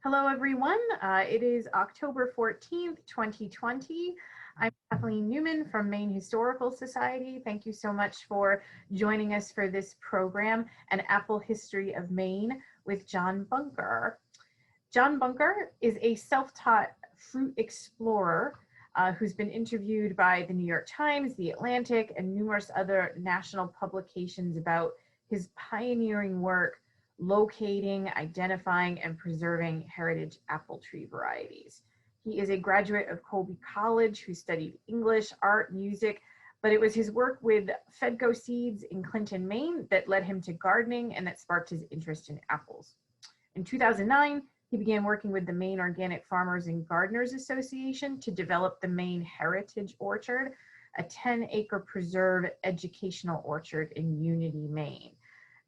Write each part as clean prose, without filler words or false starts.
Hello, everyone. It is October 14th, 2020. I'm Kathleen Newman from Maine Historical Society. Thank you so much for joining us for this program, An Apple History of Maine with John Bunker. John Bunker is a self-taught fruit explorer who's been interviewed by the New York Times, The Atlantic, and numerous other national publications about his pioneering work locating, identifying, and preserving heritage apple tree varieties. He is a graduate of Colby College who studied English, art, music, but it was his work with Fedco seeds in Clinton, Maine that led him to gardening and that sparked his interest in apples. In 2009, he began working with the Maine Organic Farmers and Gardeners Association to develop the Maine Heritage Orchard, a 10-acre preserve educational orchard in Unity, Maine.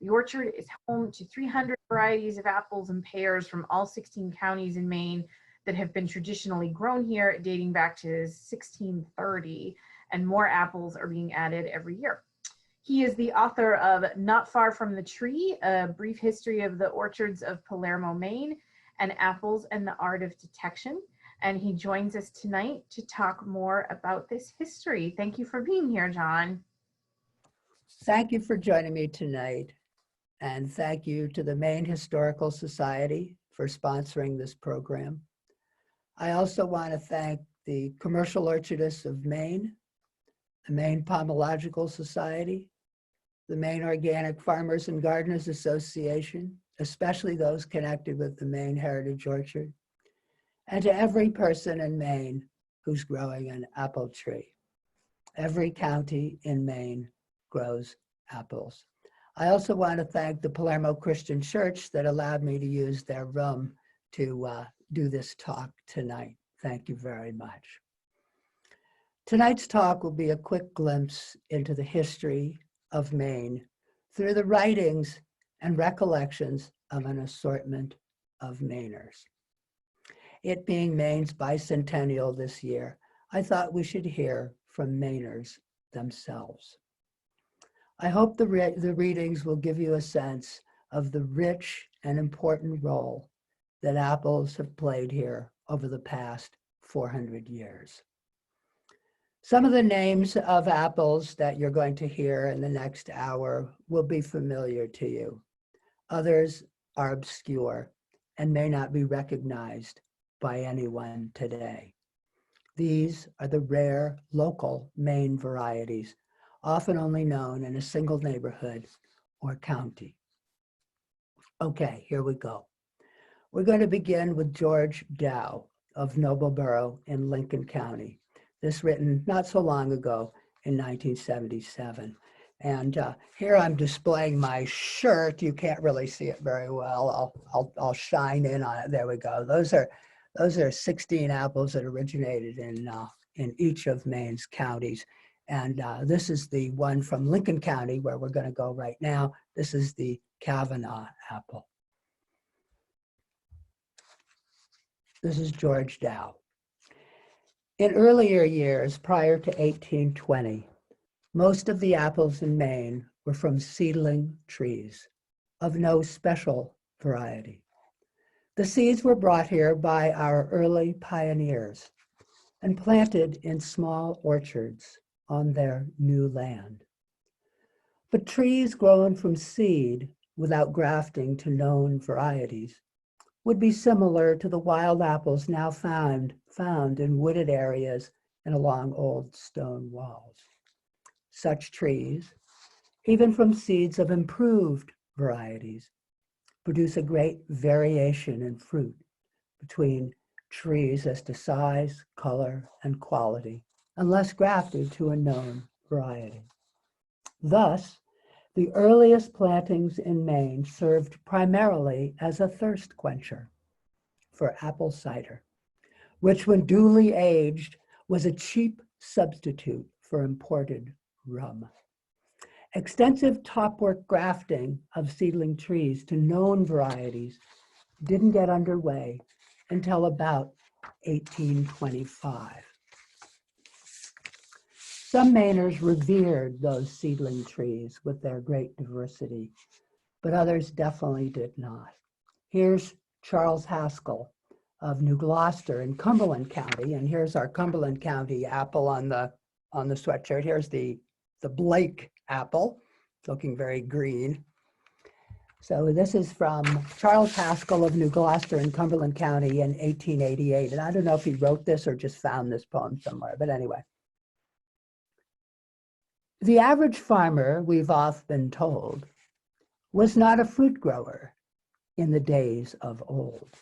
The orchard is home to 300 varieties of apples and pears from all 16 counties in Maine that have been traditionally grown here dating back to 1630, and more apples are being added every year. He is the author of Not Far from the Tree, A Brief History of the Orchards of Palermo, Maine, and Apples and the Art of Detection. And he joins us tonight to talk more about this history. Thank you for being here, John. Thank you for joining me tonight. And thank you to the Maine Historical Society for sponsoring this program. I also want to thank the Commercial Orchardists of Maine, the Maine Pomological Society, the Maine Organic Farmers and Gardeners Association, especially those connected with the Maine Heritage Orchard, and to every person in Maine who's growing an apple tree. Every county in Maine grows apples. I also want to thank the Palermo Christian Church that allowed me to use their room to do this talk tonight. Thank you very much. Tonight's talk will be a quick glimpse into the history of Maine through the writings and recollections of an assortment of Mainers. It being Maine's bicentennial this year, I thought we should hear from Mainers themselves. I hope the readings will give you a sense of the rich and important role that apples have played here over the past 400 years. Some of the names of apples that you're going to hear in the next hour will be familiar to you. Others are obscure and may not be recognized by anyone today. These are the rare local Maine varieties, often only known in a single neighborhood or county. Okay, here we go. We're going to begin with George Dow of Nobleboro in Lincoln County. This written not so long ago in 1977. And here I'm displaying my shirt. You can't really see it very well. I'll shine in on it. There we go. Those are 16 apples that originated in each of Maine's counties. And this is the one from Lincoln County where we're going to go right now. This is the Kavanaugh Apple. This is George Dow. In earlier years, prior to 1820, most of the apples in Maine were from seedling trees of no special variety. The seeds were brought here by our early pioneers and planted in small orchards on their new land. But trees grown from seed without grafting to known varieties would be similar to the wild apples now found in wooded areas and along old stone walls. Such trees, even from seeds of improved varieties, produce a great variation in fruit between trees as to size, color, and quality, unless grafted to a known variety. Thus, the earliest plantings in Maine served primarily as a thirst quencher for apple cider, which when duly aged was a cheap substitute for imported rum. Extensive topwork grafting of seedling trees to known varieties didn't get underway until about 1825. Some Mainers revered those seedling trees with their great diversity, but others definitely did not. Here's Charles Haskell of New Gloucester in Cumberland County. And here's our Cumberland County apple on the sweatshirt. Here's the Blake apple, looking very green. So this is from Charles Haskell of New Gloucester in Cumberland County in 1888. And I don't know if he wrote this or just found this poem somewhere, but anyway. The average farmer, we've oft been told, was not a fruit grower in the days of old.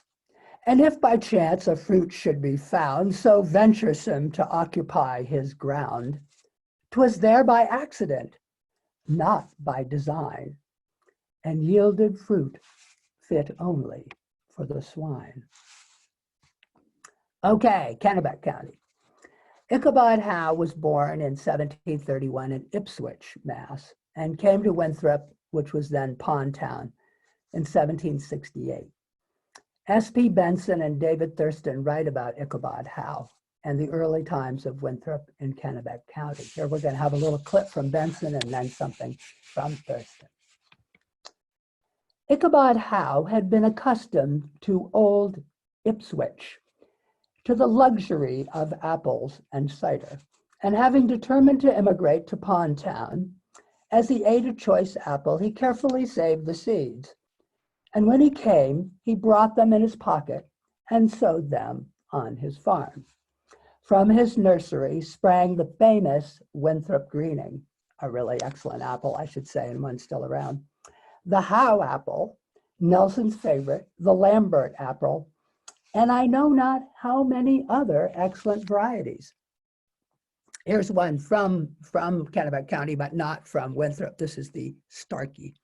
And if by chance a fruit should be found so venturesome to occupy his ground, 'twas there by accident, not by design, and yielded fruit fit only for the swine. Okay, Kennebec County. Ichabod Howe was born in 1731 in Ipswich, Mass, and came to Winthrop, which was then Pond Town, in 1768. S.P. Benson and David Thurston write about Ichabod Howe and the early times of Winthrop in Kennebec County. Here we're going to have a little clip from Benson and then something from Thurston. Ichabod Howe had been accustomed to old Ipswich, to the luxury of apples and cider, and having determined to immigrate to Pond Town, as he ate a choice apple, he carefully saved the seeds. And when he came, he brought them in his pocket and sowed them on his farm. From his nursery sprang the famous Winthrop Greening, a really excellent apple, I should say, and one still around. The Howe apple, Nelson's favorite, the Lambert apple, and I know not how many other excellent varieties. Here's one from Kennebec County, but not from Winthrop. This is the Starkey.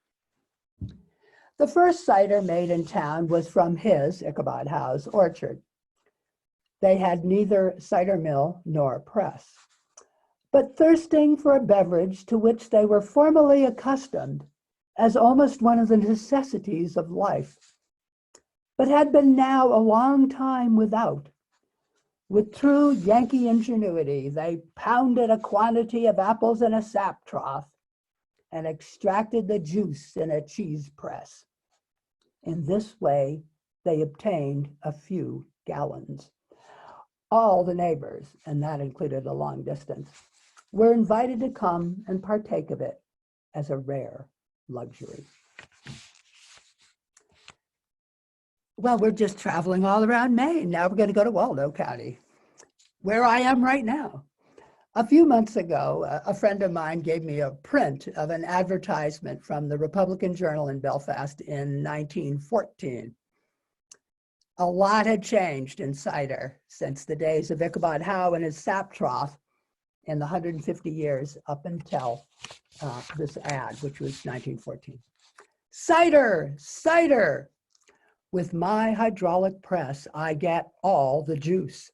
The first cider made in town was from his, Ichabod Howe's, orchard. They had neither cider mill nor press, but thirsting for a beverage to which they were formerly accustomed as almost one of the necessities of life, but had been now a long time without. With true Yankee ingenuity, they pounded a quantity of apples in a sap trough and extracted the juice in a cheese press. In this way, they obtained a few gallons. All the neighbors, and that included a long distance, were invited to come and partake of it as a rare luxury. Well, we're just traveling all around Maine. Now we're going to go to Waldo County, where I am right now. A few months ago, a friend of mine gave me a print of an advertisement from the Republican Journal in Belfast in 1914. A lot had changed in cider since the days of Ichabod Howe and his sap trough in the 150 years up until this ad, which was 1914. Cider, cider! With my hydraulic press, I get all the juice.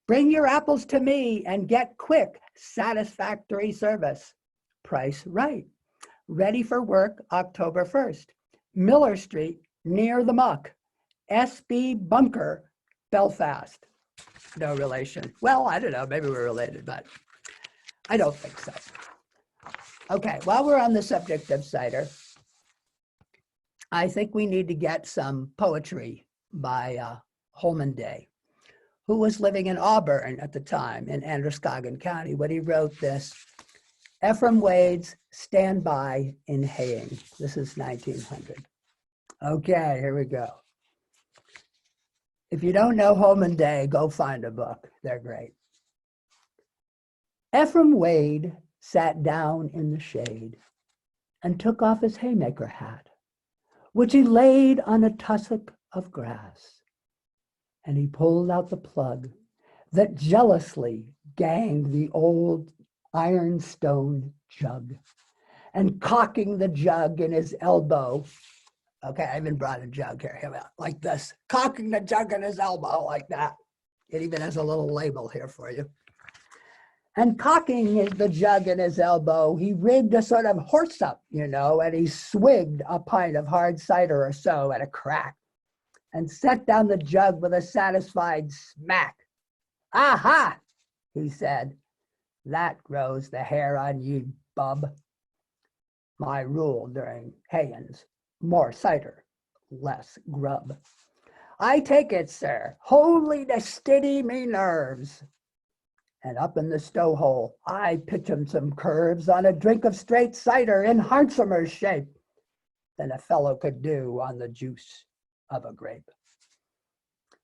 Bring your apples to me and get quick, satisfactory service. Price right. Ready for work October 1st. Miller Street, near the Muck. S.B. Bunker, Belfast. No relation. Well, I don't know, maybe we're related, but I don't think so. Okay, while we're on the subject of cider, I think we need to get some poetry by Holman Day, who was living in Auburn at the time in Androscoggin County when he wrote this, Ephraim Wade's Stand By in Haying. This is 1900. Okay, here we go. If you don't know Holman Day, go find a book. They're great. Ephraim Wade sat down in the shade and took off his haymaker hat, which he laid on a tussock of grass. And he pulled out the plug that jealously ganged the old ironstone jug, and cocking the jug in his elbow. Okay, I even brought a jug here, like this, cocking the jug in his elbow like that. It even has a little label here for you. And cocking the jug in his elbow, he rigged a sort of horse up, and he swigged a pint of hard cider or so at a crack and set down the jug with a satisfied smack. Aha, he said, that grows the hair on you, bub. My rule during hayings, more cider, less grub. I take it, sir, wholly to steady me nerves. And up in the stow hole, I pitch 'em some curves on a drink of straight cider in handsomer shape than a fellow could do on the juice of a grape.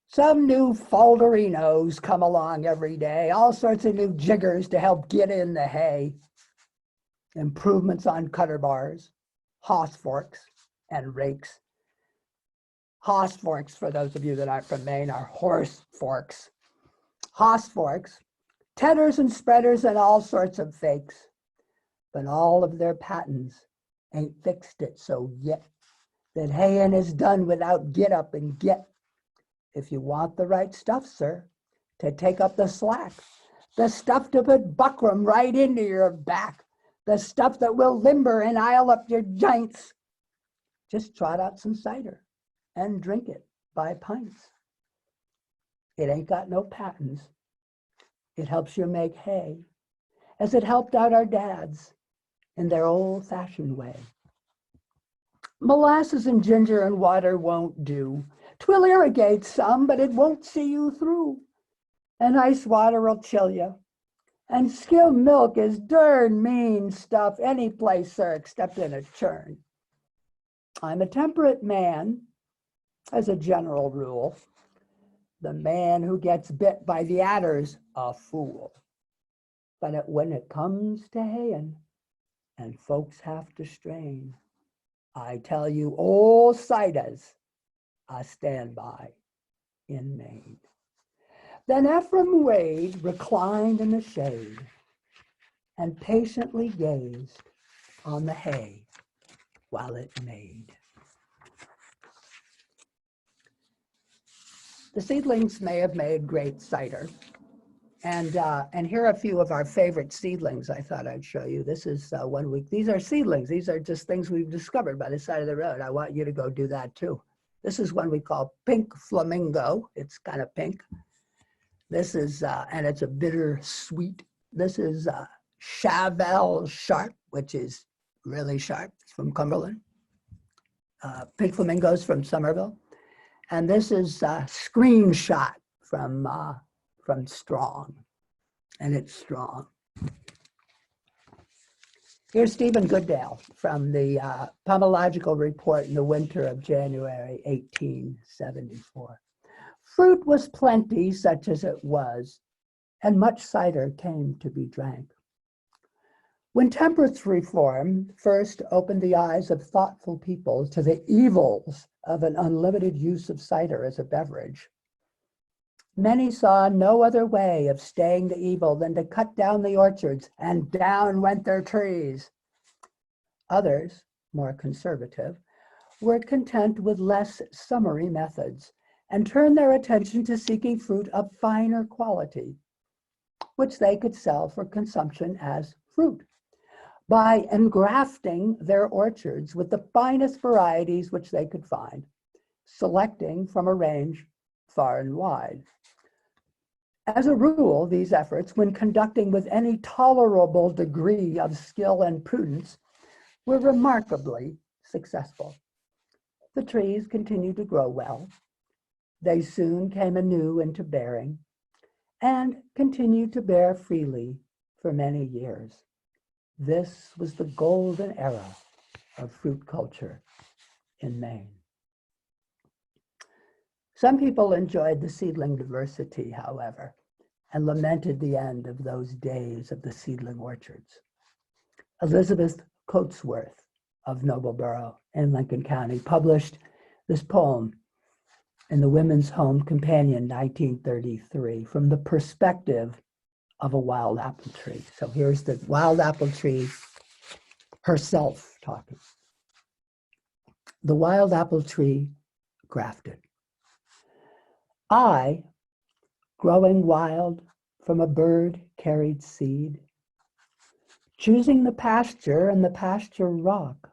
Some new Falderinos come along every day, all sorts of new jiggers to help get in the hay. Improvements on cutter bars, hawse forks, and rakes. Hawse forks, for those of you that aren't from Maine, are horse forks. Hawse forks, tedders and spreaders and all sorts of fakes. But all of their patents ain't fixed it so yet that haying is done without get up and get. If you want the right stuff, sir, to take up the slack, the stuff to put buckram right into your back, the stuff that will limber and aisle up your joints, just trot out some cider and drink it by pints. It ain't got no patents. It helps you make hay, as it helped out our dads in their old-fashioned way. Molasses and ginger and water won't do. 'Twill irrigate some, but it won't see you through. And ice water will chill you. And skim milk is darn mean stuff any place, sir, except in a churn. I'm a temperate man, as a general rule. The man who gets bit by the adder's a fool. But when it comes to haying, and folks have to strain, I tell you, old ciders, I stand by in Maine. Then Ephraim Wade reclined in the shade and patiently gazed on the hay while it made. The seedlings may have made great cider. And here are a few of our favorite seedlings I thought I'd show you. This is 1 week. These are seedlings. These are just things we've discovered by the side of the road. I want you to go do that too. This is one we call pink flamingo. It's kind of pink. This is, and it's a bitter sweet. This is Chavel sharp, which is really sharp. It's from Cumberland. Pink flamingos from Somerville. And this is Screenshot from Strong, and it's strong. Here's Stephen Goodale from the Pomological Report in the winter of January 1874. Fruit was plenty, such as it was, and much cider came to be drank. When temperance reform first opened the eyes of thoughtful people to the evils of an unlimited use of cider as a beverage, many saw no other way of staying the evil than to cut down the orchards, and down went their trees. Others, more conservative, were content with less summary methods and turned their attention to seeking fruit of finer quality, which they could sell for consumption as fruit, by engrafting their orchards with the finest varieties which they could find, selecting from a range far and wide. As a rule, these efforts, when conducting with any tolerable degree of skill and prudence, were remarkably successful. The trees continued to grow well. They soon came anew into bearing and continued to bear freely for many years. This was the golden era of fruit culture in Maine. Some people enjoyed the seedling diversity, however, and lamented the end of those days of the seedling orchards. Elizabeth Coatsworth of Nobleboro in Lincoln County published this poem in the Women's Home Companion, 1933, from the perspective of a wild apple tree. So here's the wild apple tree herself talking. The wild apple tree grafted. I, growing wild from a bird-carried seed, choosing the pasture and the pasture rock.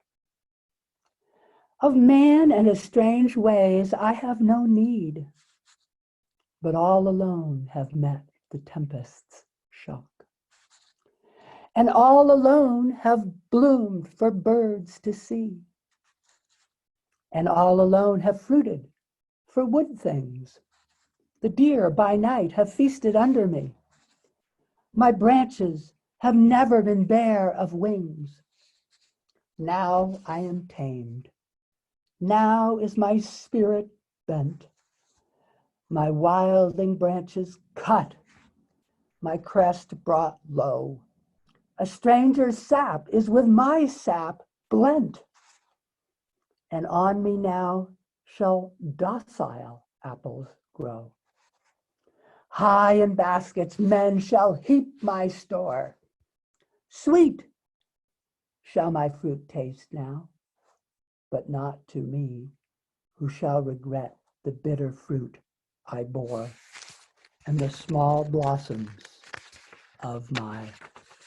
Of man and his strange ways I have no need, but all alone have met the tempest's shock. And all alone have bloomed for birds to see, and all alone have fruited for wood things. The deer by night have feasted under me. My branches have never been bare of wings. Now I am tamed. Now is my spirit bent. My wilding branches cut, my crest brought low. A stranger's sap is with my sap blent. And on me now shall docile apples grow. High in baskets men shall heap my store. Sweet shall my fruit taste now, but not to me, who shall regret the bitter fruit I bore and the small blossoms of my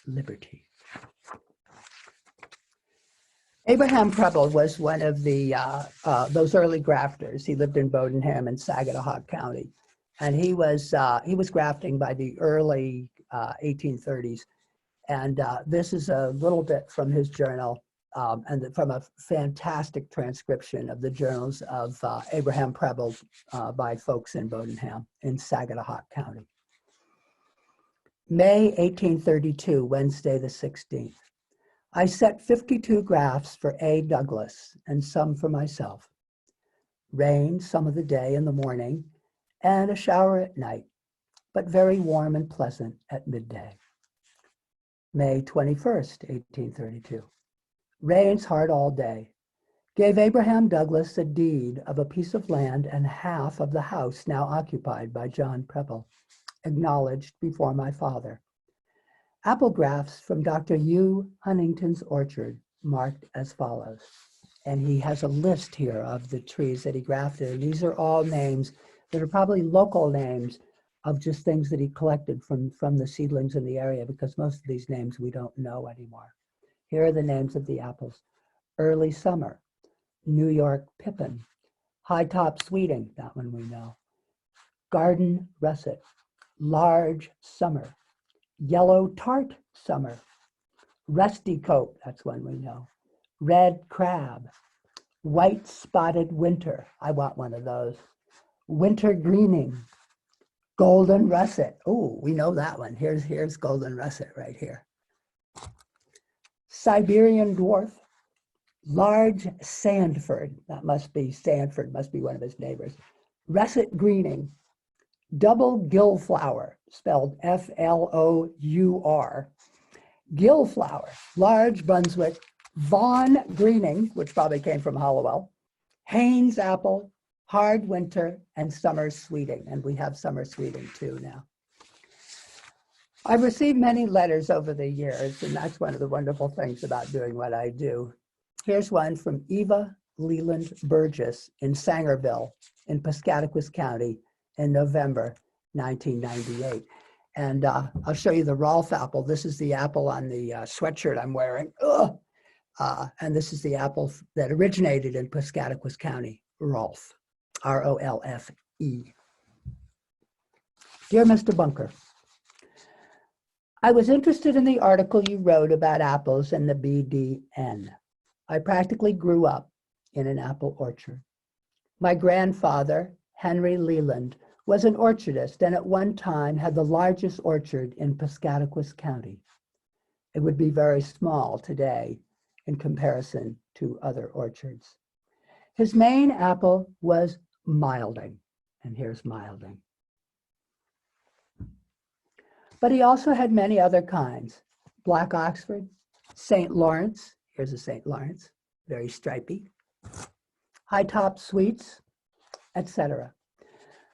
liberty. Abraham Preble was one of the those early grafters. He lived in Bodenham in Saginaw County, and he was grafting by the early 1830s. And this is a little bit from his journal, and from a fantastic transcription of the journals of Abraham Preble by folks in Bodenham in Saginaw County. May 1832, Wednesday the 16th. I set 52 grafts for A. Douglas and some for myself. Rain some of the day in the morning and a shower at night, but very warm and pleasant at midday. May 21st, 1832. Rains hard all day. Gave Abraham Douglas a deed of a piece of land and half of the house now occupied by John Preble, acknowledged before my father. Apple grafts from Dr. U. Huntington's orchard, marked as follows. And he has a list here of the trees that he grafted. And these are all names that are probably local names of just things that he collected from the seedlings in the area, because most of these names we don't know anymore. Here are the names of the apples. Early Summer, New York Pippin, High Top Sweeting, that one we know. Garden Russet, Large Summer, Yellow Tart Summer, Rusty Coat, that's one we know. Red Crab, White Spotted Winter, I want one of those. Winter Greening, Golden Russet, oh, we know that one. Here's Golden Russet right here. Siberian Dwarf, Large Sandford, that must be Sanford, must be one of his neighbors. Russet Greening, Double Gillflower, spelled F-L-O-U-R. Gillflower, Large Brunswick, Vaughn Greening, which probably came from Hollowell, Haynes Apple, Hard Winter, and Summer Sweeting. And we have Summer Sweeting too now. I've received many letters over the years, and that's one of the wonderful things about doing what I do. Here's one from Eva Leland Burgess in Sangerville in Piscataquis County in November 1998. And I'll show you the Rolfe apple. This is the apple on the sweatshirt I'm wearing. And this is the apple that originated in Piscataquis County, Rolfe, R-O-L-F-E. Dear Mr. Bunker, I was interested in the article you wrote about apples and the BDN. I practically grew up in an apple orchard. My grandfather, Henry Leland, was an orchardist and at one time had the largest orchard in Piscataquis County. It would be very small today in comparison to other orchards. His main apple was Milding, and here's Milding. But he also had many other kinds. Black Oxford, St. Lawrence, here's a St. Lawrence, very stripy, High Top Sweets, etc.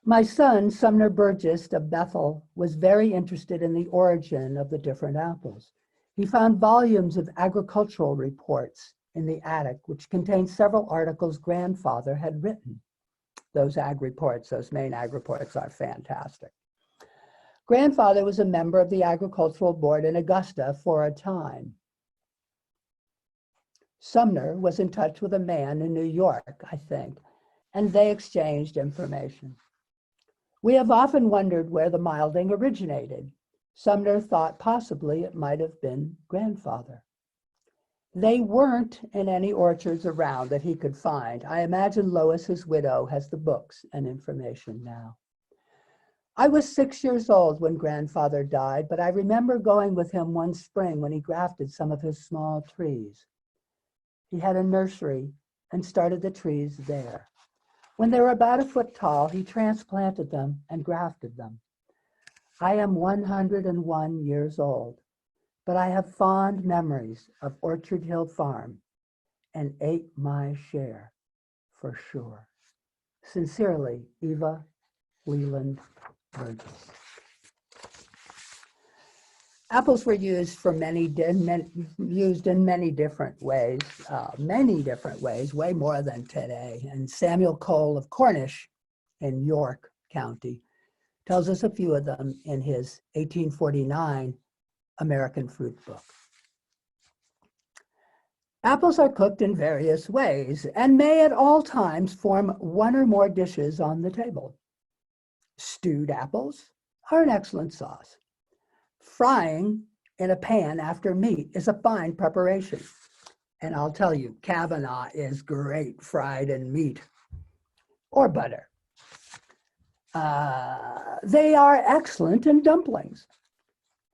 My son, Sumner Burgess of Bethel, was very interested in the origin of the different apples. He found volumes of agricultural reports in the attic, which contained several articles grandfather had written. Those ag reports, those Maine ag reports are fantastic. Grandfather was a member of the Agricultural Board in Augusta for a time. Sumner was in touch with a man in New York, I think, and they exchanged information. We have often wondered where the Milding originated. Sumner thought possibly it might have been grandfather. They weren't in any orchards around that he could find. I imagine Lois, his widow, has the books and information now. I was 6 years old when grandfather died, but I remember going with him one spring when he grafted some of his small trees. He had a nursery and started the trees there. When they were about a foot tall, he transplanted them and grafted them. I am 101 years old, but I have fond memories of Orchard Hill Farm and ate my share for sure. Sincerely, Eva Leland Burgess. Apples were used used in many different ways, way more than today. And Samuel Cole of Cornish in York County tells us a few of them in his 1849 American Fruit Book. Apples are cooked in various ways and may at all times form one or more dishes on the table. Stewed apples are an excellent sauce. Frying in a pan after meat is a fine preparation. And I'll tell you, Kavanaugh is great fried in meat or butter. They are excellent in dumplings.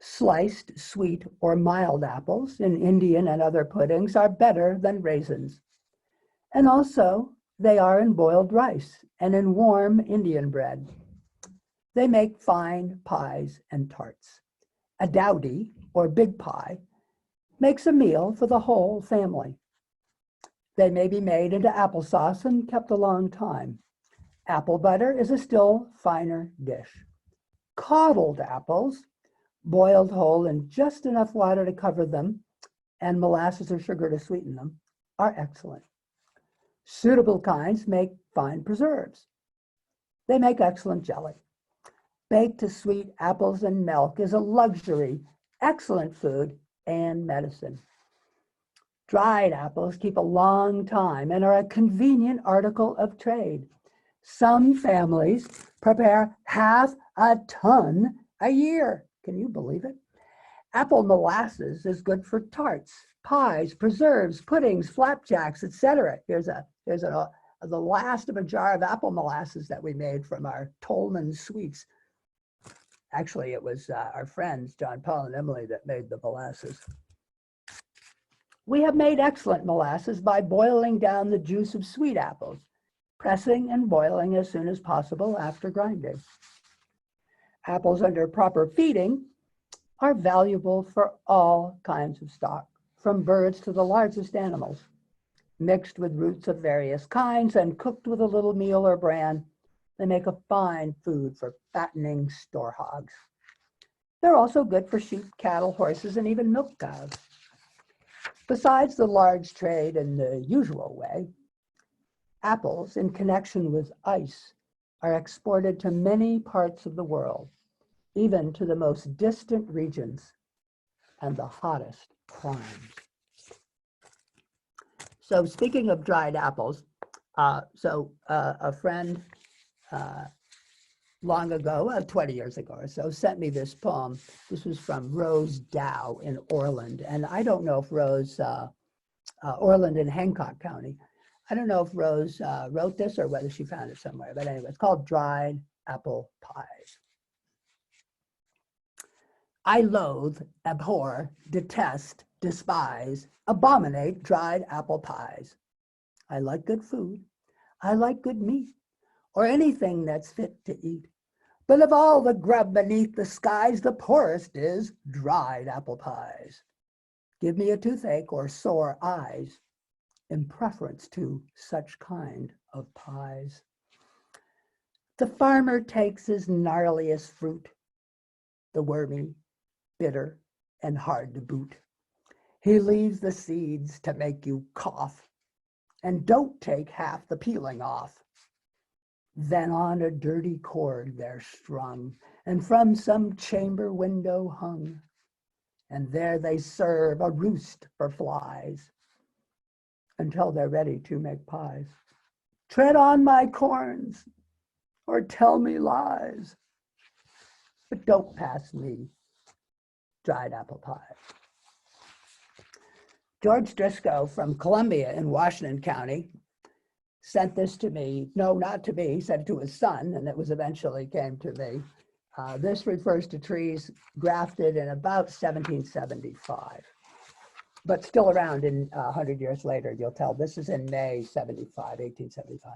Sliced, sweet, or mild apples in Indian and other puddings are better than raisins. And also, they are in boiled rice and in warm Indian bread. They make fine pies and tarts. A dowdy, or big pie, makes a meal for the whole family. They may be made into applesauce and kept a long time. Apple butter is a still finer dish. Coddled apples, boiled whole in just enough water to cover them, and molasses or sugar to sweeten them, are excellent. Suitable kinds make fine preserves. They make excellent jelly. Baked to sweet apples and milk is a luxury, excellent food, and medicine. Dried apples keep a long time and are a convenient article of trade. Some families prepare half a ton a year. Can you believe it? Apple molasses is good for tarts, pies, preserves, puddings, flapjacks, etc. Here's the last of a jar of apple molasses that we made from our Tolman sweets. Actually, it was our friends, John Paul and Emily, that made the molasses. We have made excellent molasses by boiling down the juice of sweet apples, pressing and boiling as soon as possible after grinding. Apples under proper feeding are valuable for all kinds of stock, from birds to the largest animals. Mixed with roots of various kinds and cooked with a little meal or bran, they make a fine food for fattening store hogs. They're also good for sheep, cattle, horses, and even milk cows. Besides the large trade in the usual way, apples in connection with ice are exported to many parts of the world, even to the most distant regions and the hottest climes. So speaking of dried apples, a friend long ago, 20 years ago or so, sent me this poem. This was from Rose Dow in Orland. And I don't know if Rose, Orland in Hancock County, I don't know if Rose wrote this or whether she found it somewhere. But anyway, it's called Dried Apple Pies. I loathe, abhor, detest, despise, abominate dried apple pies. I like good food. I like good meat, or anything that's fit to eat. But of all the grub beneath the skies, the poorest is dried apple pies. Give me a toothache or sore eyes in preference to such kind of pies. The farmer takes his gnarliest fruit, the wormy, bitter, and hard to boot. He leaves the seeds to make you cough, and don't take half the peeling off. Then on a dirty cord they're strung, and from some chamber window hung, and there they serve a roost for flies until they're ready to make pies. Tread on my corns, or tell me lies, but don't pass me dried apple pie. George Driscoll from Columbia in Washington County sent this to me. No, not to me. He sent it to his son, and it was eventually came to me. This refers to trees grafted in about 1775, but still around in 100 years later. You'll tell this is in May 1875.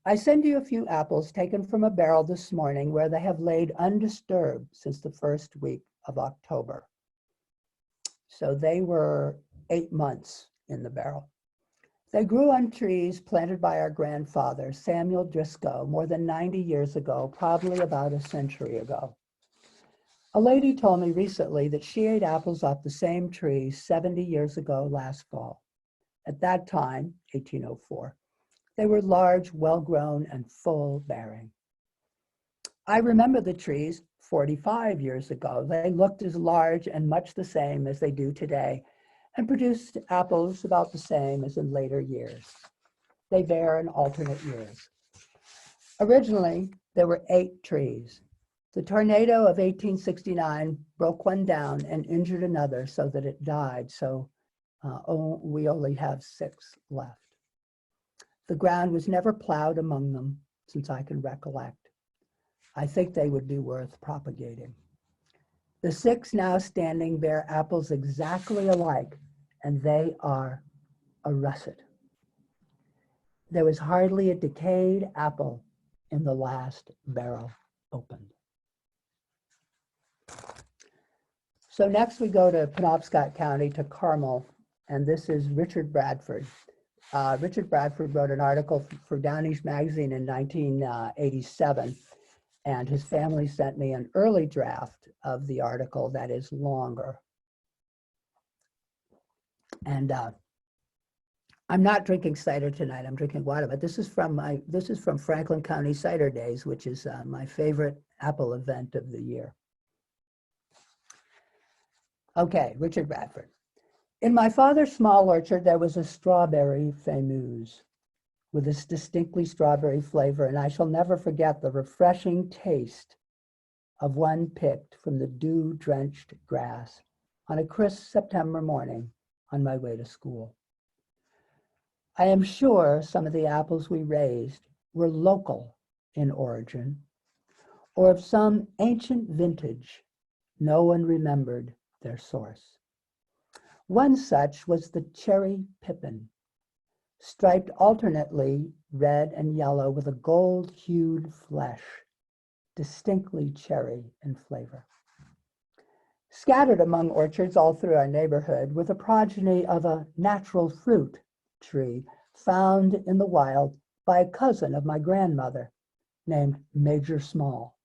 I send you a few apples taken from a barrel this morning where they have laid undisturbed since the first week of October. So they were 8 months in the barrel. They grew on trees planted by our grandfather, Samuel Driscoll, more than 90 years ago, probably about a century ago. A lady told me recently that she ate apples off the same tree 70 years ago last fall. At that time, 1804, they were large, well-grown, and full-bearing. I remember the trees 45 years ago. They looked as large and much the same as they do today, and produced apples about the same as in later years. They bear in alternate years. Originally, there were 8 trees. The tornado of 1869 broke one down and injured another so that it died, so we only have 6 left. The ground was never plowed among them since I can recollect. I think they would be worth propagating. The 6 now standing bear apples exactly alike, and they are a russet. There was hardly a decayed apple in the last barrel opened. So next we go to Penobscot County, to Carmel, and this is Richard Bradford. Richard Bradford wrote an article for Downey's magazine in 1987, and his family sent me an early draft of the article that is longer. And I'm not drinking cider tonight. I'm drinking water, but this is from Franklin County Cider Days, which is my favorite apple event of the year. Okay, Richard Bradford. In my father's small orchard, there was a strawberry fameuse with this distinctly strawberry flavor, and I shall never forget the refreshing taste of one picked from the dew-drenched grass on a crisp September morning on my way to school. I am sure some of the apples we raised were local in origin, or of some ancient vintage no one remembered their source. One such was the cherry pippin, striped alternately red and yellow with a gold-hued flesh, distinctly cherry in flavor. Scattered among orchards all through our neighborhood were the progeny of a natural fruit tree found in the wild by a cousin of my grandmother named Major Small,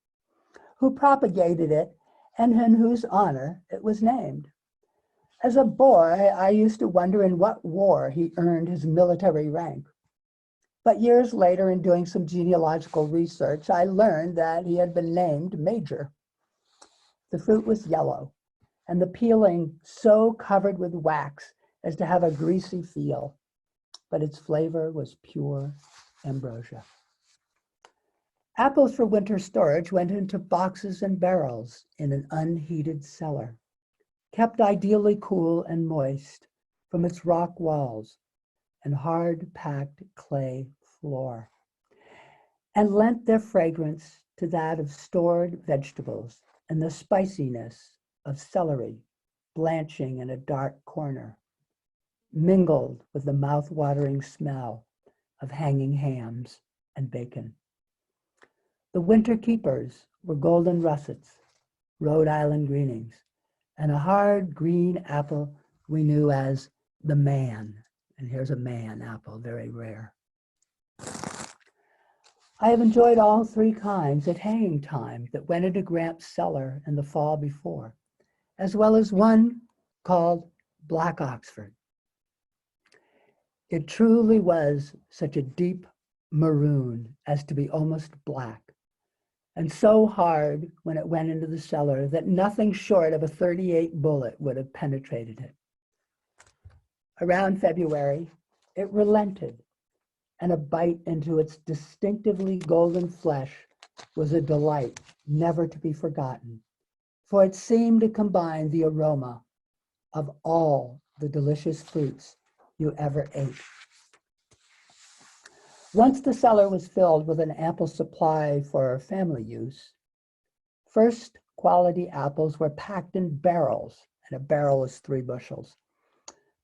who propagated it and in whose honor it was named. As a boy, I used to wonder in what war he earned his military rank. But years later, in doing some genealogical research, I learned that he had been named Major. The fruit was yellow, and the peeling so covered with wax as to have a greasy feel, but its flavor was pure ambrosia. Apples for winter storage went into boxes and barrels in an unheated cellar, kept ideally cool and moist from its rock walls and hard-packed clay floor, and lent their fragrance to that of stored vegetables and the spiciness of celery blanching in a dark corner, mingled with the mouth-watering smell of hanging hams and bacon. The winter keepers were golden russets, Rhode Island greenings, and a hard green apple we knew as the man. And here's a man apple, very rare. I have enjoyed all 3 kinds at hanging time that went into Gramps' cellar in the fall before, as well as one called Black Oxford. It truly was such a deep maroon as to be almost black, and so hard when it went into the cellar that nothing short of a .38 bullet would have penetrated it. Around February, it relented, and a bite into its distinctively golden flesh was a delight never to be forgotten, for it seemed to combine the aroma of all the delicious fruits you ever ate. Once the cellar was filled with an ample supply for family use, first quality apples were packed in barrels, and a barrel is 3 bushels,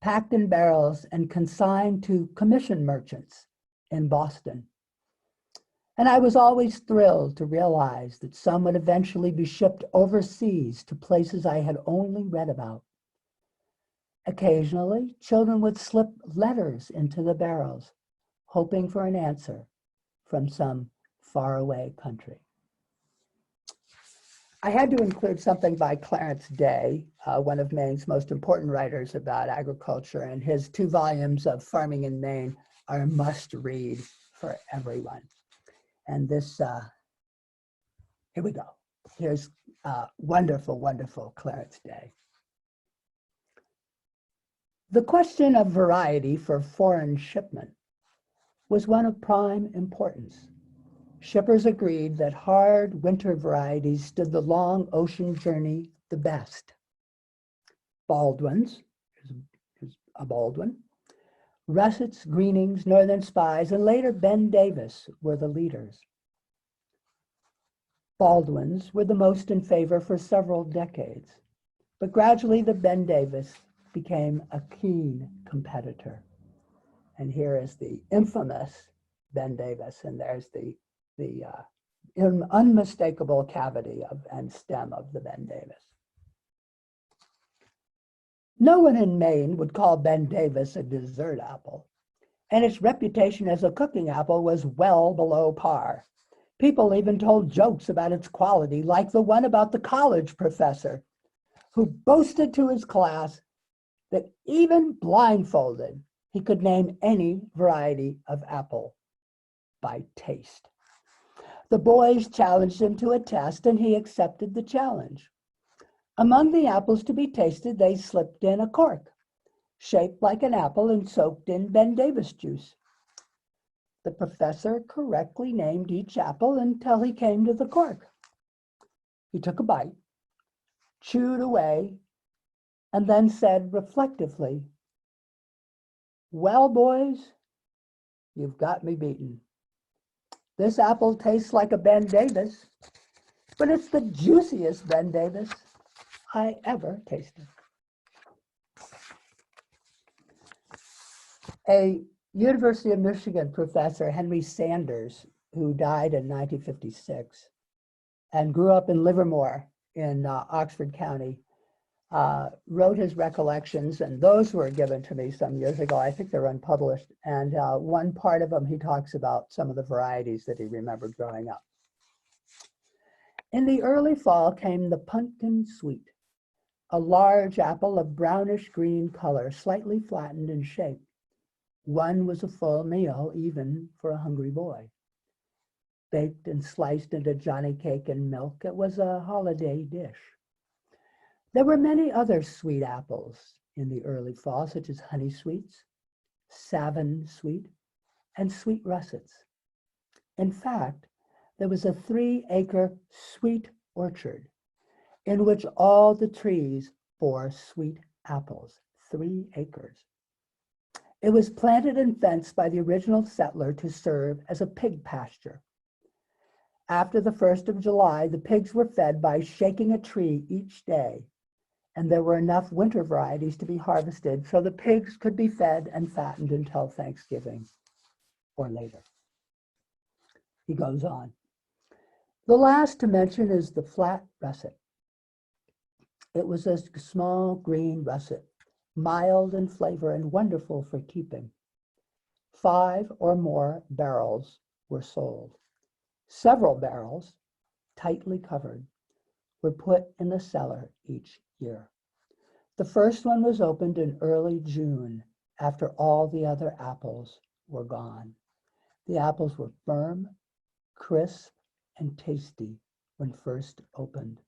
packed in barrels and consigned to commission merchants in Boston. And I was always thrilled to realize that some would eventually be shipped overseas to places I had only read about. Occasionally, children would slip letters into the barrels, hoping for an answer from some faraway country. I had to include something by Clarence Day, one of Maine's most important writers about agriculture, and his 2 volumes of Farming in Maine are a must-read for everyone. And this, here we go. Here's wonderful, wonderful Clarence Day. The question of variety for foreign shipment was one of prime importance. Shippers agreed that hard winter varieties stood the long ocean journey the best. Baldwins, here's a Baldwin, Russets, Greenings, Northern Spies, and later Ben Davis were the leaders. Baldwins were the most in favor for several decades, but gradually the Ben Davis became a keen competitor. And here is the infamous Ben Davis, and there's the unmistakable cavity and stem of the Ben Davis. No one in Maine would call Ben Davis a dessert apple, and its reputation as a cooking apple was well below par. People even told jokes about its quality, like the one about the college professor who boasted to his class that even blindfolded, he could name any variety of apple by taste. The boys challenged him to a test, and he accepted the challenge. Among the apples to be tasted, they slipped in a cork, shaped like an apple and soaked in Ben Davis juice. The professor correctly named each apple until he came to the cork. He took a bite, chewed away, and then said reflectively, "Well, boys, you've got me beaten. This apple tastes like a Ben Davis, but it's the juiciest Ben Davis I ever tasted." A University of Michigan professor, Henry Sanders, who died in 1956 and grew up in Livermore in Oxford County, wrote his recollections, and those were given to me some years ago. I think they're unpublished. And one part of them, he talks about some of the varieties that he remembered growing up. In the early fall came the pumpkin sweet, a large apple of brownish green color, slightly flattened in shape. One was a full meal, even for a hungry boy. Baked and sliced into Johnny cake and milk, it was a holiday dish. There were many other sweet apples in the early fall, such as honey sweets, savin sweet, and sweet russets. In fact, there was a 3-acre sweet orchard in which all the trees bore sweet apples, 3 acres. It was planted and fenced by the original settler to serve as a pig pasture. After the 1st of July, the pigs were fed by shaking a tree each day, and there were enough winter varieties to be harvested so the pigs could be fed and fattened until Thanksgiving or later. He goes on. The last to mention is the flat russet. It was a small green russet, mild in flavor and wonderful for keeping. 5 or more barrels were sold. Several barrels, tightly covered, were put in the cellar each year. The first one was opened in early June, after all the other apples were gone. The apples were firm, crisp, and tasty when first opened,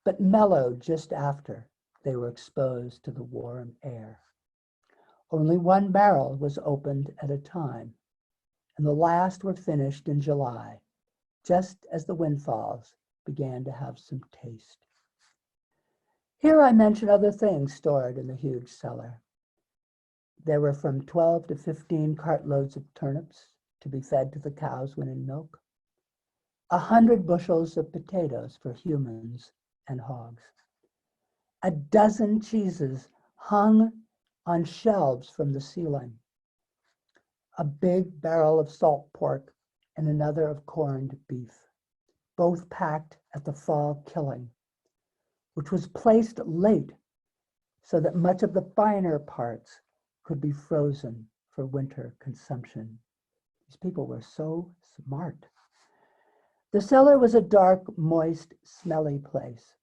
but mellowed just after they were exposed to the warm air. Only one barrel was opened at a time, and the last were finished in July, just as the windfalls began to have some taste. Here I mention other things stored in the huge cellar. There were from 12 to 15 cartloads of turnips to be fed to the cows when in milk, 100 bushels of potatoes for humans and hogs, a dozen cheeses hung on shelves from the ceiling, a big barrel of salt pork and another of corned beef, both packed at the fall killing, which was placed late so that much of the finer parts could be frozen for winter consumption. These people were so smart. The cellar was a dark, moist, smelly place,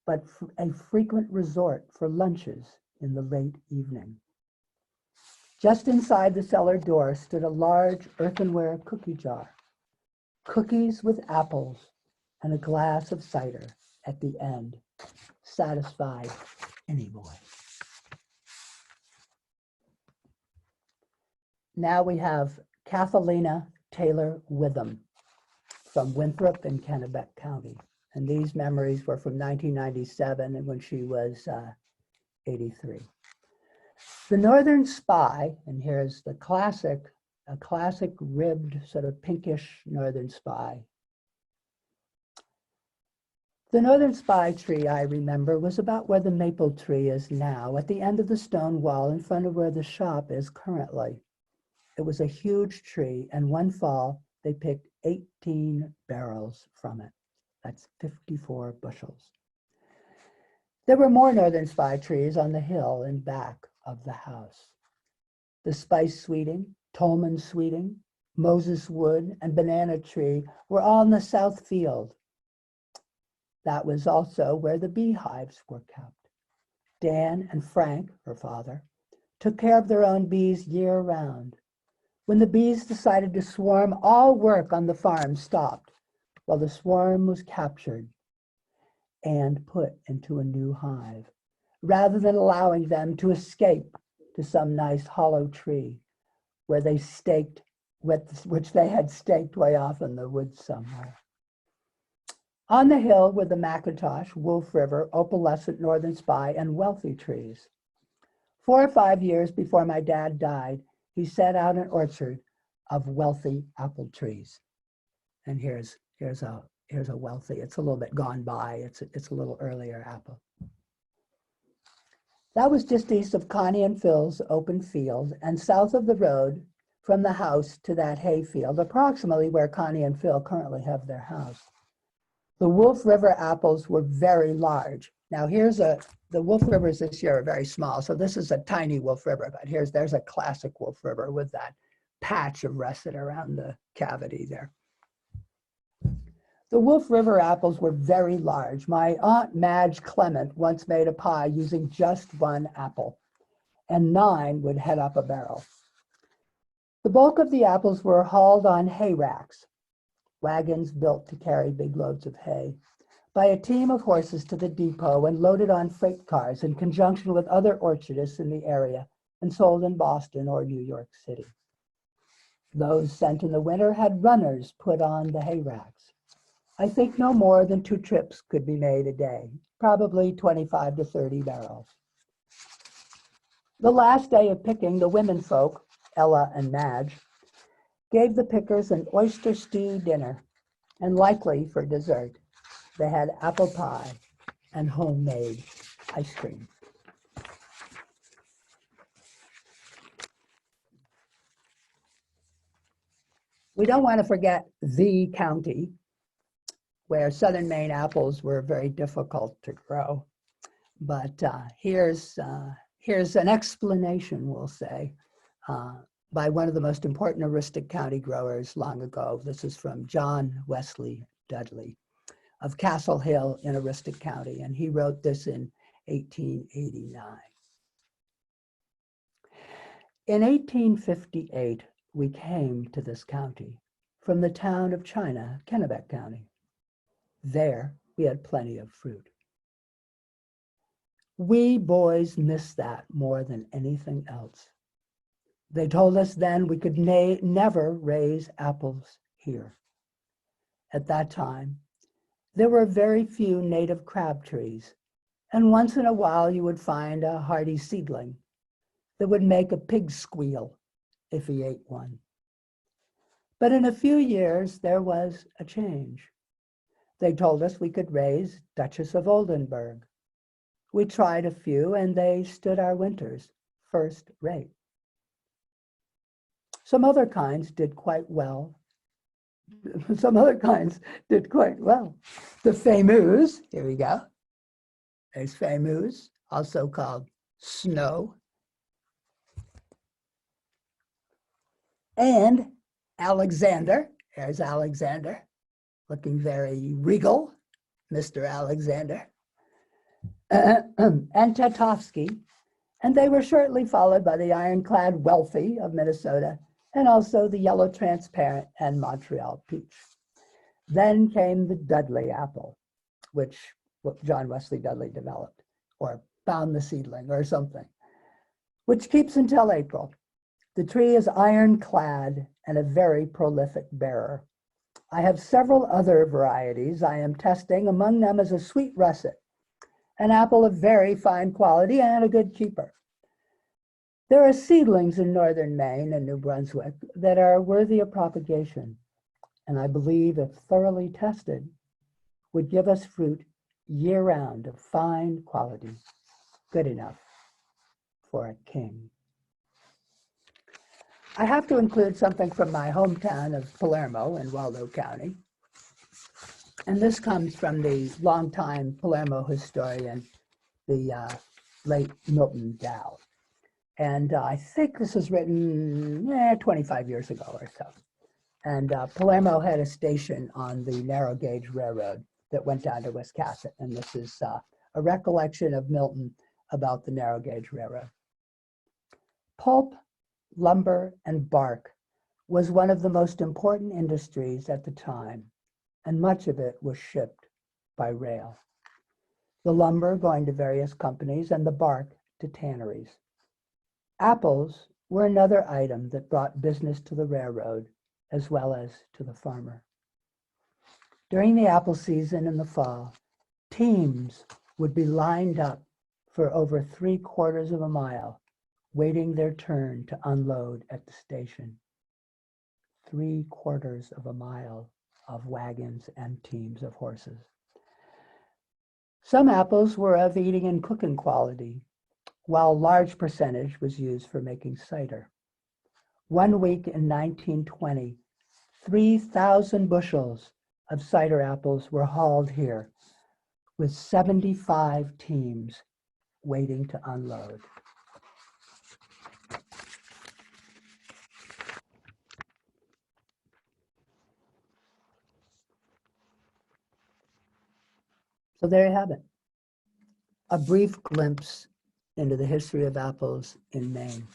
but a frequent resort for lunches in the late evening. Just inside the cellar door stood a large earthenware cookie jar, cookies with apples and a glass of cider at the end satisfied any boy. Now we have Kathalina Taylor Witham from Winthrop in Kennebec County. And these memories were from 1997 and when she was 83. The Northern Spy, and here's the a classic ribbed sort of pinkish Northern Spy. The Northern Spy tree, I remember, was about where the maple tree is now, at the end of the stone wall in front of where the shop is currently. It was a huge tree, and one fall, they picked 18 barrels from it. That's 54 bushels. There were more Northern Spy trees on the hill in back of the house. The spice sweeting, Tolman sweeting, Moses wood, and banana tree were all in the south field. That was also where the beehives were kept. Dan and Frank, her father, took care of their own bees year round. When the bees decided to swarm, all work on the farm stopped while the swarm was captured and put into a new hive, rather than allowing them to escape to some nice hollow tree where they staked, which they had staked way off in the woods somewhere. On the hill were the Macintosh, Wolf River, opalescent Northern Spy, and wealthy trees. 4 or 5 years before my dad died, he set out an orchard of wealthy apple trees. And here's a wealthy, it's a little bit gone by, it's a little earlier apple. That was just east of Connie and Phil's open field and south of the road from the house to that hay field, approximately where Connie and Phil currently have their house. The Wolf River apples were very large. Now the Wolf Rivers this year are very small, so this is a tiny Wolf River, but there's a classic Wolf River with that patch of russet around the cavity there. The Wolf River apples were very large. My Aunt Madge Clement once made a pie using just one apple, and 9 would head up a barrel. The bulk of the apples were hauled on hay racks, wagons built to carry big loads of hay, by a team of horses to the depot and loaded on freight cars in conjunction with other orchardists in the area and sold in Boston or New York City. Those sent in the winter had runners put on the hay racks. I think no more than 2 trips could be made a day, probably 25 to 30 barrels. The last day of picking, the women folk, Ella and Madge, gave the pickers an oyster stew dinner, and likely for dessert, they had apple pie and homemade ice cream. We don't want to forget the county where southern Maine apples were very difficult to grow. But here's an explanation, we'll say, by one of the most important Aroostook County growers long ago. This is from John Wesley Dudley of Castle Hill in Aroostook County, and he wrote this in 1889. In 1858, we came to this county from the town of China, Kennebec County. There, we had plenty of fruit. We boys missed that more than anything else. They told us then we could never raise apples here. At that time, there were very few native crab trees, and once in a while you would find a hardy seedling that would make a pig squeal if he ate one. But in a few years, there was a change. They told us we could raise Duchess of Oldenburg. We tried a few, and they stood our winters first rate. Some other kinds did quite well. The famous, here we go. There's famous, also called snow. And Alexander, there's Alexander, looking very regal, Mr. Alexander, and Tetovsky, and they were shortly followed by the ironclad Wealthy of Minnesota, and also the yellow transparent and Montreal peach. Then came the Dudley Apple, which John Wesley Dudley developed, or found the seedling or something, which keeps until April. The tree is ironclad and a very prolific bearer. I have several other varieties I am testing. Among them is a sweet russet, an apple of very fine quality and a good keeper. There are seedlings in northern Maine and New Brunswick that are worthy of propagation, and I believe if thoroughly tested, would give us fruit year-round of fine quality, good enough for a king. I have to include something from my hometown of Palermo in Waldo County. And this comes from the longtime Palermo historian, the late Milton Dow. And I think this was written 25 years ago or so. And Palermo had a station on the narrow gauge railroad that went down to Wiscasset. And this is a recollection of Milton about the narrow gauge railroad. Pulp, lumber, and bark was one of the most important industries at the time, and much of it was shipped by rail. The lumber going to various companies and the bark to tanneries. Apples were another item that brought business to the railroad as well as to the farmer. During the apple season in the fall, teams would be lined up for over 3/4 of a mile, waiting their turn to unload at the station. 3/4 of a mile of wagons and teams of horses. Some apples were of eating and cooking quality, while a large percentage was used for making cider. One week in 1920, 3,000 bushels of cider apples were hauled here, with 75 teams waiting to unload. So there you have it, a brief glimpse into the history of apples in Maine.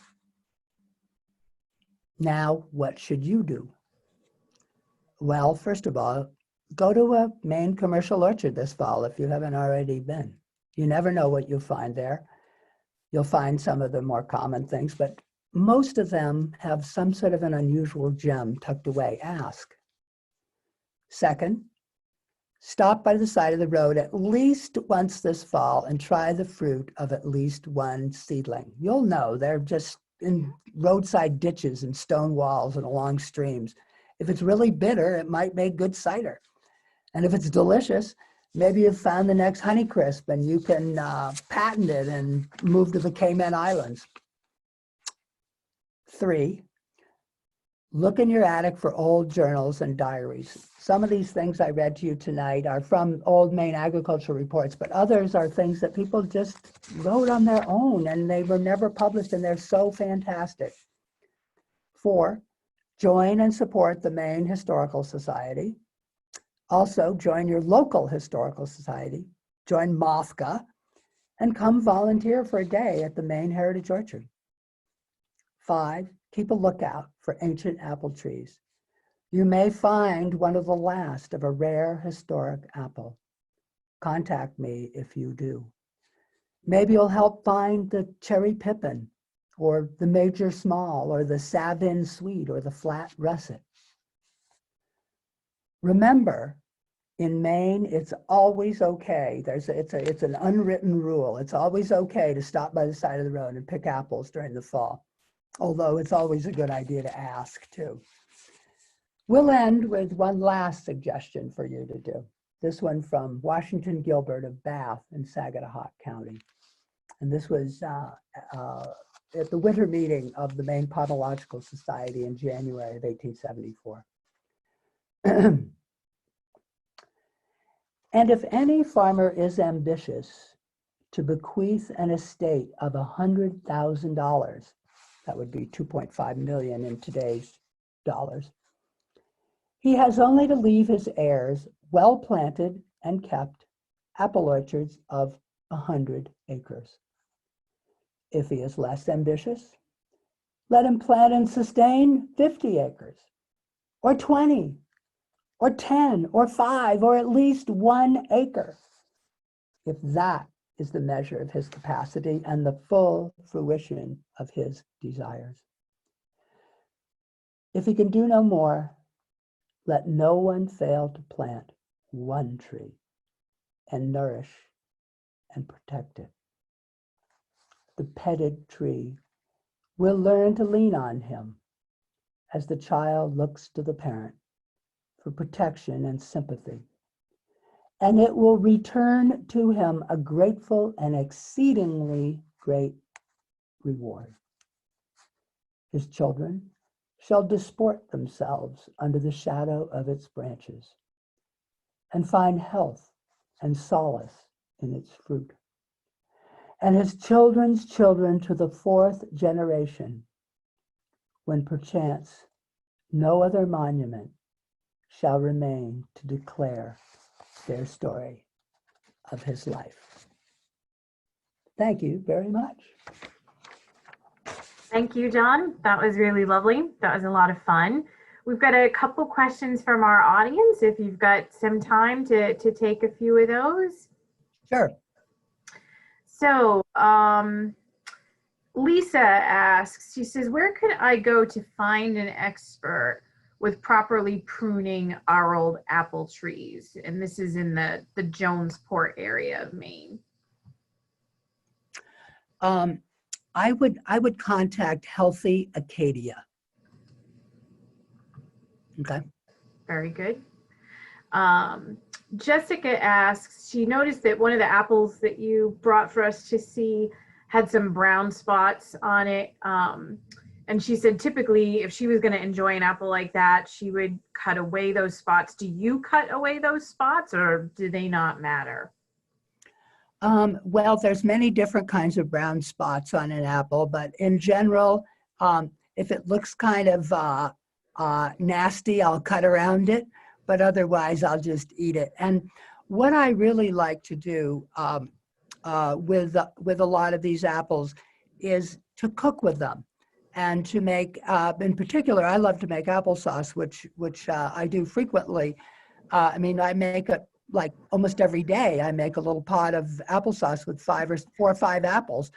Now, what should you do? Well, first of all, go to a Maine commercial orchard this fall if you haven't already been. You never know what you'll find there. You'll find some of the more common things, but most of them have some sort of an unusual gem tucked away. Ask. Second, stop by the side of the road at least once this fall and try the fruit of at least one seedling. You'll know they're just in roadside ditches and stone walls and along streams. If it's really bitter, it might make good cider. And if it's delicious, maybe you've found the next Honeycrisp and you can patent it and move to the Cayman Islands. 3, look in your attic for old journals and diaries. Some of these things I read to you tonight are from old Maine agricultural reports, but others are things that people just wrote on their own and they were never published, and they're so fantastic. 4, join and support the Maine Historical Society. Also, join your local historical society, join MOFGA, and come volunteer for a day at the Maine Heritage Orchard. 5, keep a lookout for ancient apple trees. You may find one of the last of a rare historic apple. Contact me if you do. Maybe you'll help find the cherry pippin, or the major small, or the Savin sweet, or the flat russet. Remember, in Maine, it's always okay. It's an unwritten rule. It's always okay to stop by the side of the road and pick apples during the fall, although it's always a good idea to ask too. We'll end with one last suggestion for you to do. This one from Washington Gilbert of Bath in Saginaw County. And this was at the winter meeting of the Maine Podological Society in January of 1874. And if any farmer is ambitious to bequeath an estate of $100,000, that would be 2.5 million in today's dollars, he has only to leave his heirs well-planted and kept apple orchards of 100 acres. If he is less ambitious, let him plant and sustain 50 acres, or 20, or 10, or 5, or at least 1 acre, if that is the measure of his capacity and the full fruition of his desires. If he can do no more, let no one fail to plant 1 tree and nourish and protect it. The petted tree will learn to lean on him as the child looks to the parent for protection and sympathy, and it will return to him a grateful and exceedingly great reward. His children shall disport themselves under the shadow of its branches and find health and solace in its fruit. And his children's children to the 4th generation, when perchance no other monument shall remain to declare their story of his life. Thank you very much. Thank you, John. That was really lovely. That was a lot of fun. We've got a couple questions from our audience, if you've got some time to take a few of those. Sure. So, Lisa asks, she says, where could I go to find an expert with properly pruning our old apple trees? And this is in the Jonesport area of Maine. I would contact Healthy Acadia. Okay. Very good. Jessica asks, she noticed that one of the apples that you brought for us to see had some brown spots on it. And she said typically if she was going to enjoy an apple like that, she would cut away those spots. Do you cut away those spots, or do they not matter? Well, there's many different kinds of brown spots on an apple, but in general, if it looks kind of nasty, I'll cut around it, but otherwise I'll just eat it. And what I really like to do with a lot of these apples is to cook with them and to make, in particular, I love to make applesauce, which I do frequently. I mean, I make it like almost every day. I make a little pot of applesauce with 4 or 5 apples.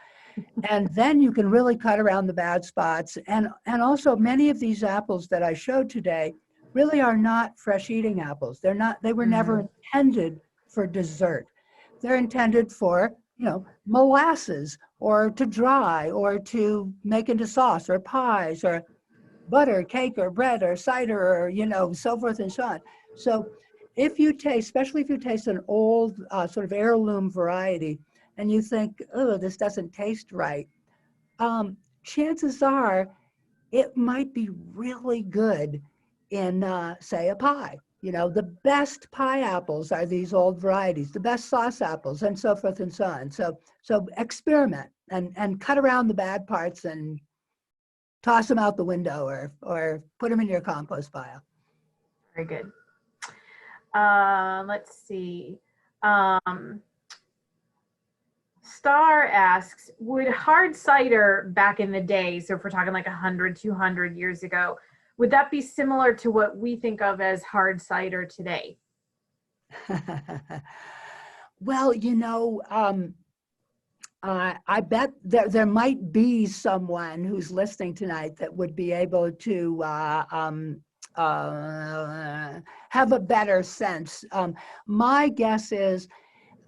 And then you can really cut around the bad spots. And also many of these apples that I showed today really are not fresh eating apples. They were never intended for dessert. They're intended for, molasses, or to dry, or to make into sauce or pies or butter, cake or bread or cider, or, so forth and so on. So if you taste, especially if you taste an old sort of heirloom variety and you think, oh, this doesn't taste right, chances are it might be really good in, say, a pie. The best pie apples are these old varieties, the best sauce apples, and so forth and so on. So experiment and cut around the bad parts and toss them out the window or put them in your compost pile. Very good. Let's see. Star asks, would hard cider back in the day, so if we're talking like 100, 200 years ago, would that be similar to what we think of as hard cider today? Well, I bet there might be someone who's listening tonight that would be able to have a better sense. My guess is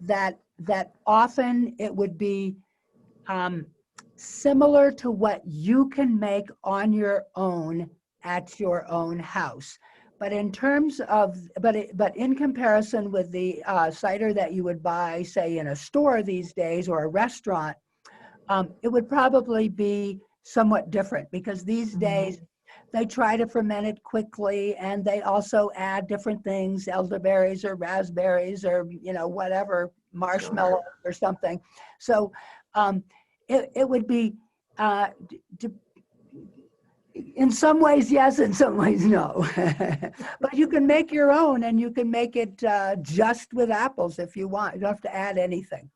that often it would be similar to what you can make on your own at your own house. But in terms of, but in comparison with the cider that you would buy, say, in a store these days or a restaurant, it would probably be somewhat different, because these days they try to ferment it quickly, and they also add different things, elderberries or raspberries or, you know, whatever, marshmallow or something. So it would be, in some ways, yes, in some ways, no. But you can make your own, and you can make it just with apples if you want. You don't have to add anything.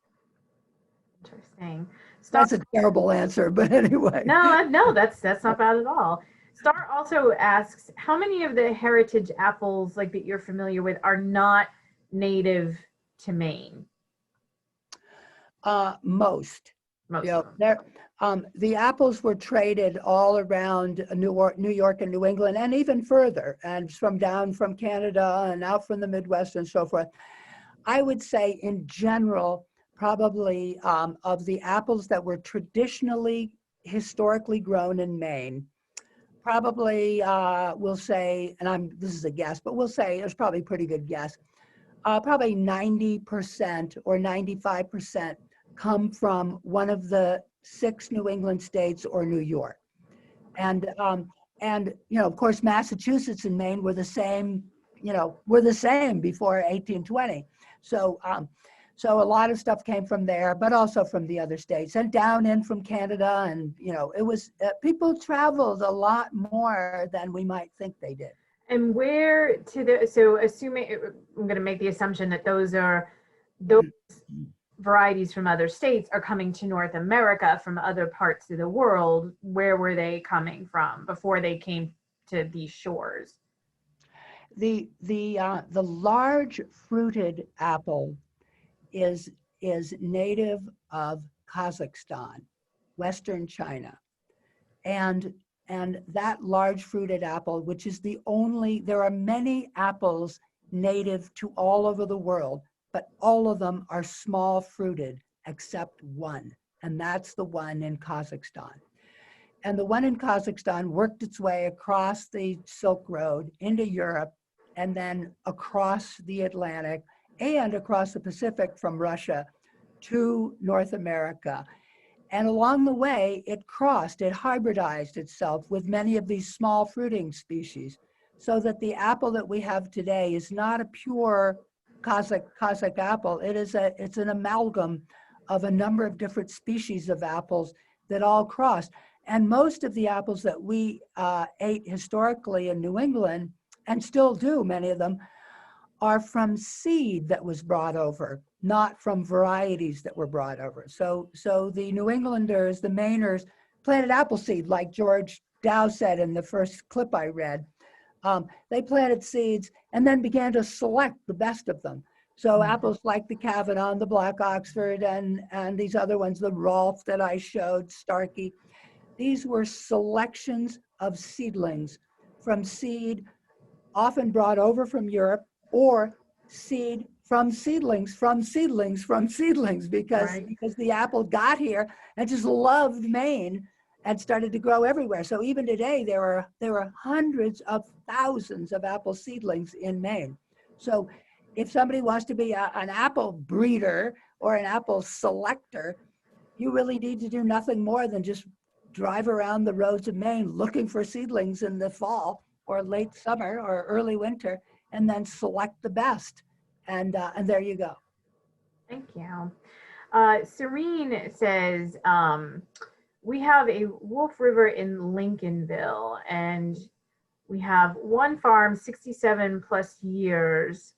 Interesting. That's a terrible answer, but anyway. No, that's not bad at all. Star also asks, how many of the heritage apples like that you're familiar with are not native to Maine? Most. Most. You know, the apples were traded all around New York and New England, and even further, and from down from Canada and out from the Midwest and so forth. I would say in general, probably of the apples that were traditionally, historically grown in Maine, probably we'll say, and this is a guess, but we'll say it's probably a pretty good guess, probably 90% or 95% come from one of the 6 New England states or New York. And you know, of course, Massachusetts and Maine were the same, you know, were the same before 1820. So so a lot of stuff came from there, but also from the other states and down in from Canada. And, you know, it was, people traveled a lot more than we might think they did. And where to the, so assuming, I'm going to make the assumption that those varieties from other states are coming to North America from other parts of the world. Where were they coming from before they came to these shores? The large fruited apple is native of Kazakhstan, Western China. And that large fruited apple, which is the only, there are many apples native to all over the world, but all of them are small fruited except one, and that's the one in Kazakhstan. And the one in Kazakhstan worked its way across the Silk Road into Europe, and then across the Atlantic and across the Pacific from Russia to North America. And along the way, it hybridized itself with many of these small fruiting species, so that the apple that we have today is not a pure Kazakh apple. It's an amalgam of a number of different species of apples that all crossed. And most of the apples that we ate historically in New England, and still do, many of them, are from seed that was brought over, not from varieties that were brought over. So the New Englanders, the Mainers, planted apple seed, like George Dow said in the first clip I read. They planted seeds and then began to select the best of them. So apples like the Kavanaugh and the Black Oxford and these other ones, the Rolfe that I showed, Starkey, these were selections of seedlings from seed, often brought over from Europe, or seed from seedlings, because the apple got here and just loved Maine and started to grow everywhere. So even today, there are hundreds of thousands of apple seedlings in Maine. So if somebody wants to be an apple breeder or an apple selector, you really need to do nothing more than just drive around the roads of Maine looking for seedlings in the fall or late summer or early winter, and then select the best. And there you go. Thank you. Serene says, we have a Wolf River in Lincolnville, and we have one farm, 67 plus years,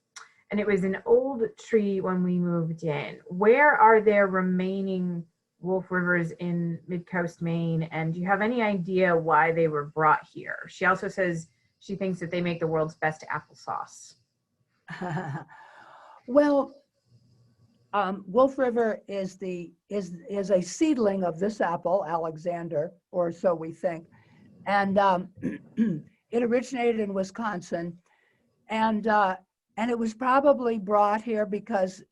and it was an old tree when we moved in. Where are there remaining Wolf Rivers in Mid-Coast Maine, and do you have any idea why they were brought here? She also says she thinks that they make the world's best applesauce. Well, Wolf River is a seedling of this apple, Alexander, or so we think, and it originated in Wisconsin, and it was probably brought here because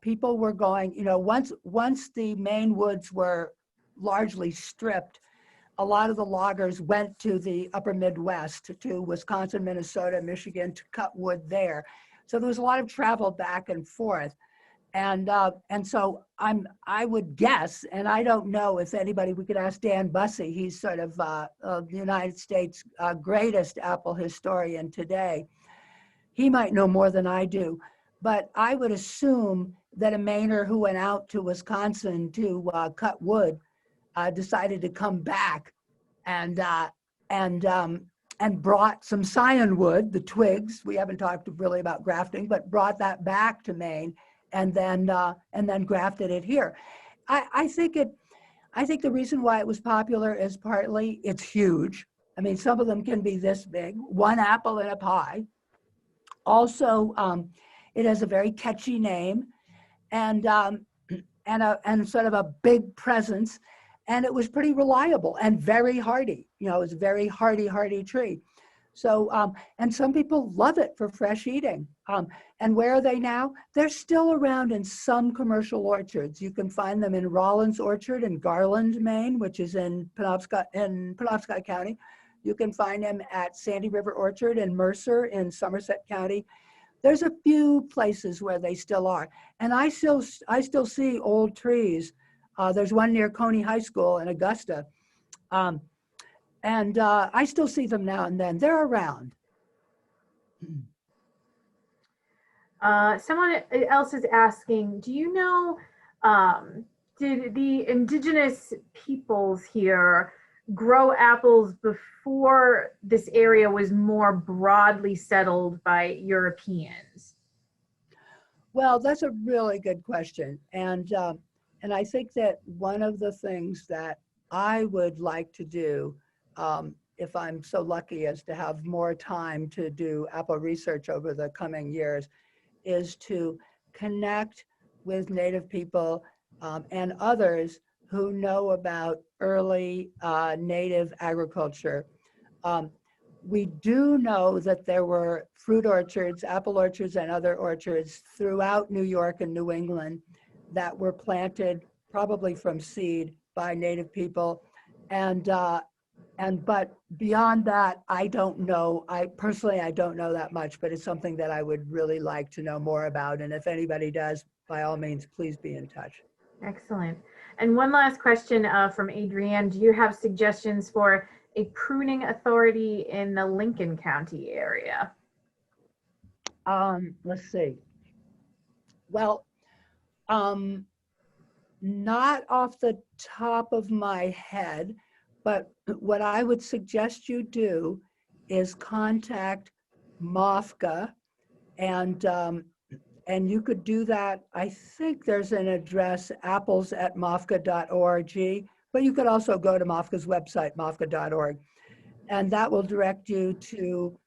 people were going, once the Maine woods were largely stripped, a lot of the loggers went to the upper Midwest, to Wisconsin, Minnesota, Michigan, to cut wood there. So there was a lot of travel back and forth. And so I would guess, and I don't know if anybody, we could ask Dan Bussey, he's sort of the United States' greatest apple historian today. He might know more than I do, but I would assume that a Mainer who went out to Wisconsin to cut wood decided to come back and brought some scion wood, the twigs. We haven't talked really about grafting, but brought that back to Maine and then grafted it here. I think the reason why it was popular is partly it's huge. I mean, some of them can be this big, one apple in a pie. Also, it has a very catchy name and sort of a big presence. And it was pretty reliable and very hardy. It was a very hardy tree. So, and some people love it for fresh eating. And where are they now? They're still around in some commercial orchards. You can find them in Rollins Orchard in Garland, Maine, which is in Penobscot County. You can find them at Sandy River Orchard in Mercer in Somerset County. There's a few places where they still are. And I still see old trees. There's one near Coney High School in Augusta. And I still see them now and then. They're around. Someone else is asking, do you know, did the indigenous peoples here grow apples before this area was more broadly settled by Europeans? Well, that's a really good question. And I think that one of the things that I would like to do, if I'm so lucky as to have more time to do apple research over the coming years, is to connect with Native people and others who know about early Native agriculture. We do know that there were fruit orchards, apple orchards, and other orchards throughout New York and New England that were planted probably from seed by Native people. But beyond that, I don't know. I don't know that much, but it's something that I would really like to know more about. And if anybody does, by all means, please be in touch. Excellent. And one last question from Adrienne. Do you have suggestions for a pruning authority in the Lincoln County area? Let's see. Well, not off the top of my head, but what I would suggest you do is contact MOFGA, and you could do that. I think there's an address, apples@mofga.org, but you could also go to MOFGA's website, mofga.org, and that will direct you to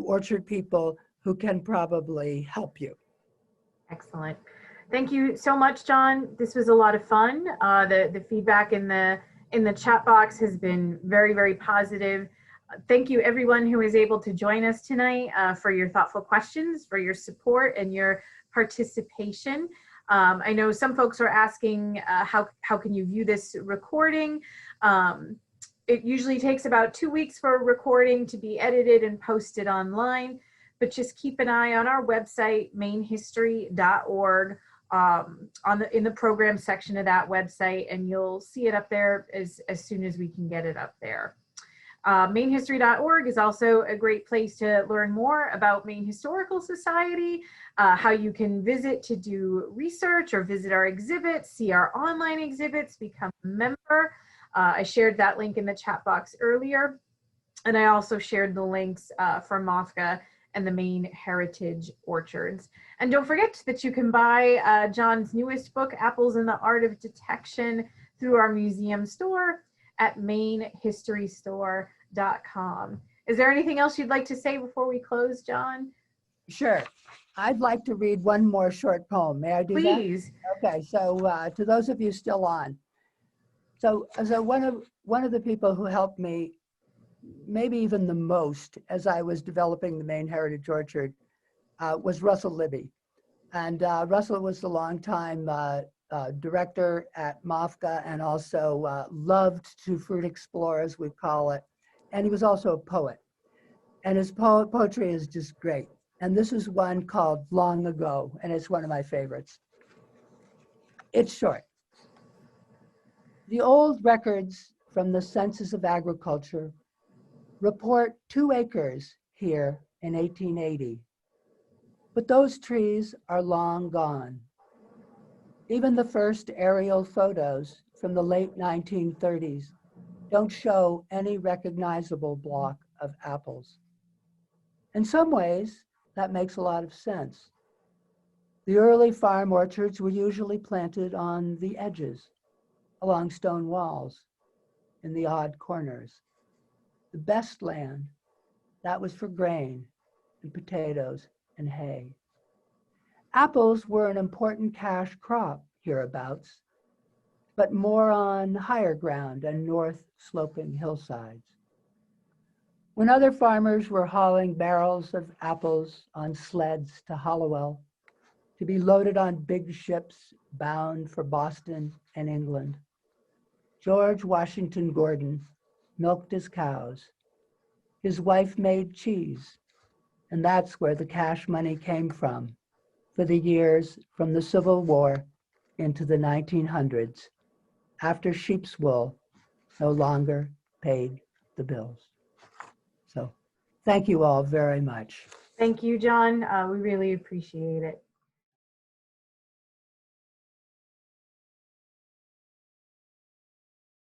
orchard people who can probably help you. Excellent. Thank you so much, John. This was a lot of fun. The feedback in the chat box has been very, very positive. Thank you everyone who is able to join us tonight for your thoughtful questions, for your support and your participation. I know some folks are asking how can you view this recording? It usually takes about 2 weeks for a recording to be edited and posted online, but just keep an eye on our website, mainhistory.org, in the program section of that website, and you'll see it up there as soon as we can get it up there. Mainhistory.org is also a great place to learn more about Maine Historical Society, how you can visit to do research or visit our exhibits, see our online exhibits, become a member. I shared that link in the chat box earlier, and I also shared the links for MOFGA and the Maine Heritage Orchards. And don't forget that you can buy John's newest book, Apples and the Art of Detection, through our museum store at mainhistorystore.com. Is there anything else you'd like to say before we close, John? Sure. I'd like to read one more short poem. May I do that? Please. Okay, so to those of you still on. So one of the people who helped me maybe even the most, as I was developing the Maine Heritage Orchard, was Russell Libby. And Russell was the longtime director at MOFGA and also loved to fruit explore, as we call it. And he was also a poet. And his poetry is just great. And this is one called Long Ago, and it's one of my favorites. It's short. The old records from the Census of Agriculture report 2 acres here in 1880. But those trees are long gone. Even the first aerial photos from the late 1930s don't show any recognizable block of apples. In some ways, that makes a lot of sense. The early farm orchards were usually planted on the edges, along stone walls, in the odd corners. The best land, that was for grain and potatoes and hay. Apples were an important cash crop hereabouts, but more on higher ground and north sloping hillsides. When other farmers were hauling barrels of apples on sleds to Hollowell to be loaded on big ships bound for Boston and England, George Washington Gordon milked his cows. His wife made cheese, and that's where the cash money came from for the years from the Civil War into the 1900s, after sheep's wool no longer paid the bills. So thank you all very much. Thank you, John. We really appreciate it.